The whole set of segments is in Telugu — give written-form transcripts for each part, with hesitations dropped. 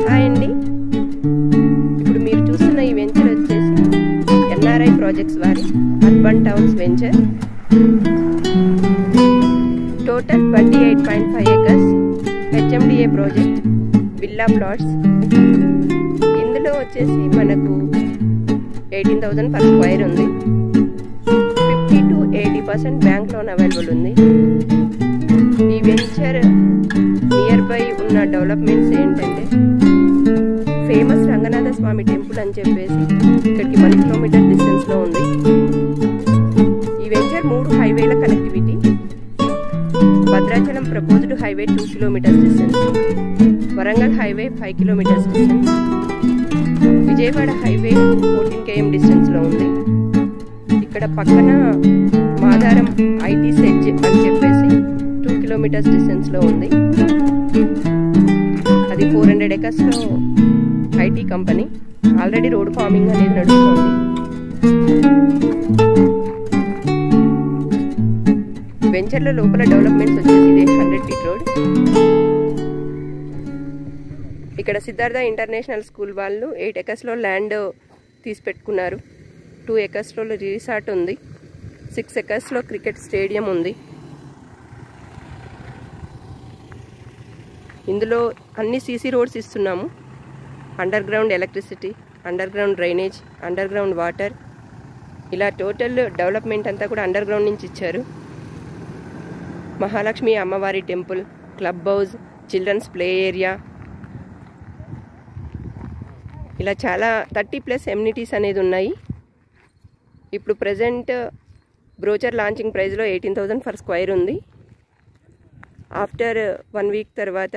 హాయ్ అండి, ఇప్పుడు మీరు చూస్తున్న ఈ వెంచర్ వచ్చేసి ఎన్ఆర్ఐ ప్రాజెక్ట్స్ వారి urban towns venture. Total 28.5 acres HMDA project villa plots. ఇందులో వచ్చేసి మనకు 18,000 per square ఉంది. 50 to 80% బ్యాంక్ లోన్ అవైలబుల్ ఉంది. ఈ వెంచర్ నియర్ బై ఉన్న డెవలప్మెంట్స్ ఏంటంటే ఫేమస్ రంగనాథ స్వామి టెంపుల్ అని చెప్పేసి ఇక్కడికి 1 kilometer డిస్టెన్స్ లో ఉంది. ఈ వెంచర్ 3 హైవేల connectivity. Bhadrachalam proposed highway 2 kilometers distance, Warangal highway 5 kilometers distance, Vijayawada highway 14 km distance లో ఉంది. ఇక్కడ పక్కన మాదారం ఐటీ సెడ్జ్ అని చెప్పేసి 2 kilometers డిస్టెన్స్ లో ఉంది. అది 400 acres లో IT company. Already road farming అనేది నడుస్తుంది. వెంచర్ల లోపల డెవలప్మెంట్స్ వచ్చేసి ఇది 100 feet రోడ్. ఇక్కడ సిద్ధార్థ ఇంటర్నేషనల్ స్కూల్ వాళ్ళు 8 acres లో ల్యాండ్ తీసి పెట్టుకున్నారు. 2 acres లో రిసార్ట్ ఉంది. 6 acres లో క్రికెట్ స్టేడియం ఉంది. ఇందులో అన్ని సీసీ రోడ్స్ ఇస్తున్నాము. Under ground electricity, under ground drainage, under ground water, ఇలా టోటల్ డెవలప్మెంట్ అంతా కూడా అండర్ గ్రౌండ్ నుంచి ఇచ్చారు. మహాలక్ష్మి అమ్మవారి temple, club house, children's play area, ఇలా చాలా 30+ ఎమ్యూనిటీస్ అనేది ఉన్నాయి. ఇప్పుడు ప్రజెంట్ బ్రోచర్ లాంచింగ్ ప్రైస్లో 18,000 per square ఉంది. ఆఫ్టర్ 1 week తర్వాత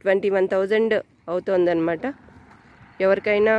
21,000 అవుతుందన్నమాట. ఎవరికైనా